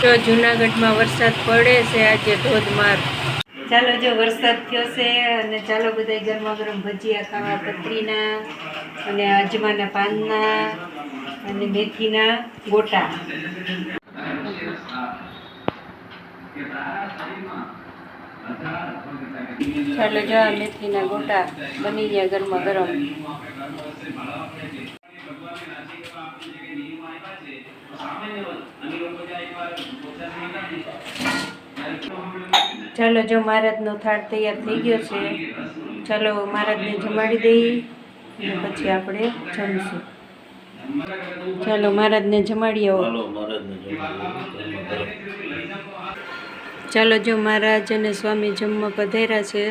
તો જૂનાગઢમાં વરસાદ પડે છે આજે ધોધમાર। ચાલો જો વરસાદ થયો છે અને ચાલો બધા ગરમા ગરમ ભજીયા ખાવા, પતરીના અને અજમાના પાનના અને મેથીના ગોટા। ચાલો જો આ મેથીના ગોટા બની ગયા ગરમા ગરમ। ચાલો જો મહારાજનો થાળ તૈયાર થઈ ગયો છે। ચાલો મહારાજને જમાડી દઈએ અને પછી આપણે જમશું। ચાલો મહારાજને જમાડી આવો। ચાલો જો મહારાજ અને સ્વામી જમવા પધાર્યા છે।